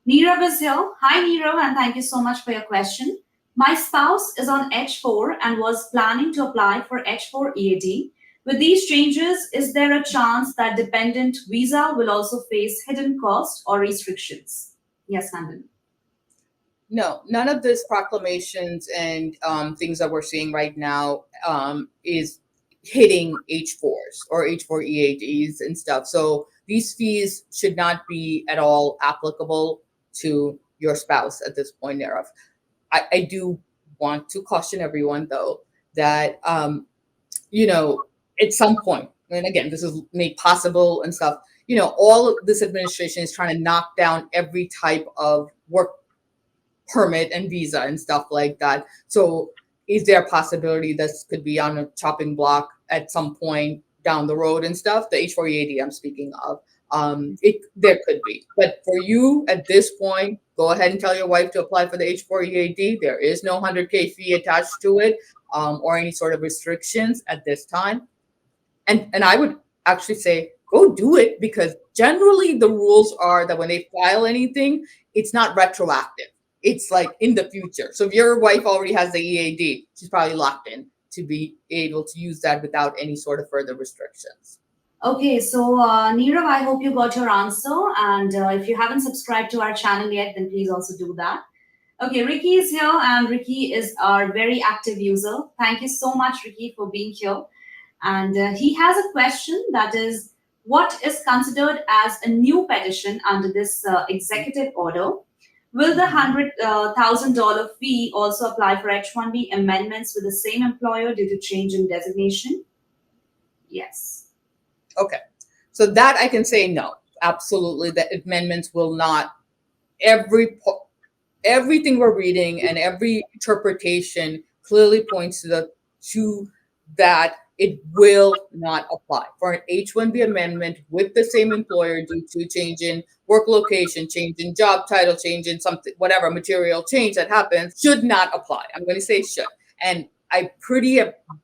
Nirav is here. Hi, Nirav, and thank you so much for your question. My spouse is on H-4 and was planning to apply for H-4 EAD. With these changes, is there a chance that dependent visa will also face hidden costs or restrictions? Yes, Nandini. No, none of this proclamations and things that we're seeing right now is hitting H4s or H4 EADs and stuff. So these fees should not be at all applicable to your spouse at this point thereof. I do want to caution everyone though that you know, at some point, and again, this is made possible and stuff, all of this administration is trying to knock down every type of work permit and visa and stuff like that. So is there a possibility this could be on a chopping block at some point down the road and stuff? The H4EAD I'm speaking of. There could be. But for you at this point, go ahead and tell your wife to apply for the H4EAD. There is no 100K fee attached to it or any sort of restrictions at this time. And I would actually say go do it because generally the rules are that when they file anything, it's not retroactive. It's like in the future. So if your wife already has the EAD, she's probably locked in to be able to use that without any sort of further restrictions. Okay, so Nirav, I hope you got your answer. And if you haven't subscribed to our channel yet, then please also do that. Okay, Ricky is here, and Ricky is our very active user. Thank you so much, Ricky, for being here. And he has a question that is, what is considered as a new petition under this executive order? Will the $100,000 fee also apply for H-1B amendments with the same employer due to change in designation? Yes. Okay. So that I can say no, absolutely. The amendments will not. Everything we're reading and every interpretation clearly points to that it will not apply for an H-1B amendment with the same employer due to change in work location, change in job title, change in something, whatever material change that happens should not apply. I'm going to say should. And I pretty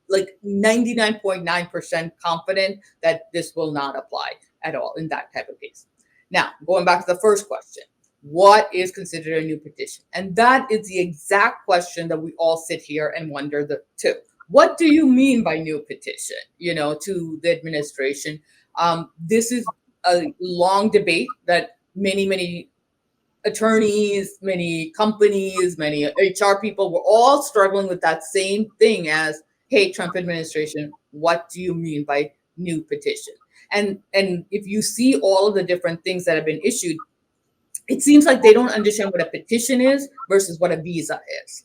like 99.9% confident that this will not apply at all in that type of case. Now, going back to the first question, what is considered a new petition? And that is the exact question that we all sit here and wonder too. What do you mean by new petition, to the administration? This is a long debate that many attorneys, many companies, many HR people were all struggling with that same thing as, hey, Trump administration, what do you mean by new petition? And if you see all of the different things that have been issued, it seems like they don't understand what a petition is versus what a visa is,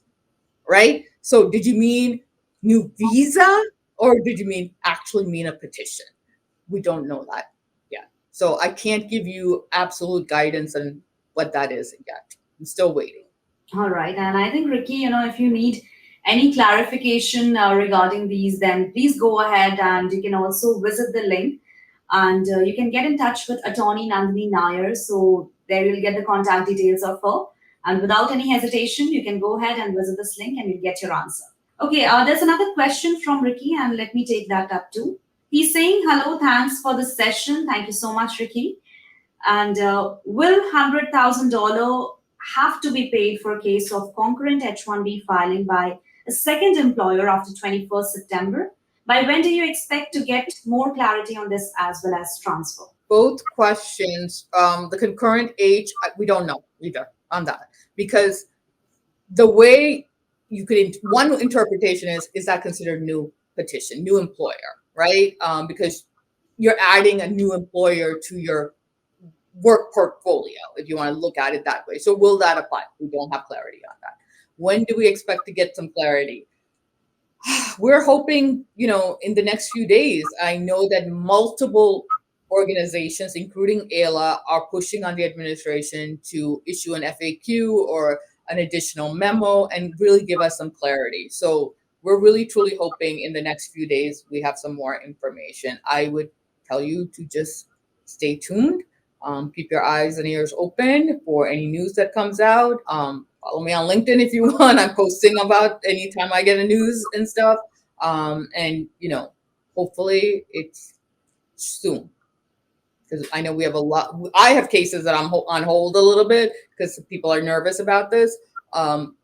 right? So did you mean new visa or did you actually mean a petition? We don't know that yet. So I can't give you absolute guidance on what that is yet. I'm still waiting. All right. And I think, Ricky, if you need any clarification regarding these, then please go ahead and you can also visit the link and you can get in touch with attorney Nandini Nair. So there you'll get the contact details of her. And without any hesitation, you can go ahead and visit this link and you'll get your answer. Okay, there's another question from Ricky, and let me take that up too. He's saying, hello, thanks for the session. Thank you so much, Ricky. And will $100,000 have to be paid for a case of concurrent H-1B filing by a second employer after 21st September? By when do you expect to get more clarity on this as well as transfer? Both questions, the concurrent age, we don't know either on that because the way you could, one interpretation is that considered new petition, new employer, right? Because you're adding a new employer to your work portfolio, if you want to look at it that way. So will that apply? We don't have clarity on that. When do we expect to get some clarity? We're hoping, in the next few days. I know that multiple organizations, including AILA, are pushing on the administration to issue an FAQ or an additional memo and really give us some clarity. So we're really, truly hoping in the next few days we have some more information. I would tell you to just stay tuned. Keep your eyes and ears open for any news that comes out. Follow me on LinkedIn if you want. I'm posting about anytime I get a news and stuff. And hopefully it's soon. because I know we have a lot. I have cases that I'm on hold a little bit because people are nervous about this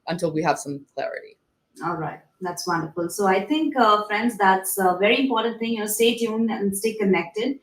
until we have some clarity. All right, that's wonderful. So I think, friends, that's a very important thing. Stay tuned and stay connected.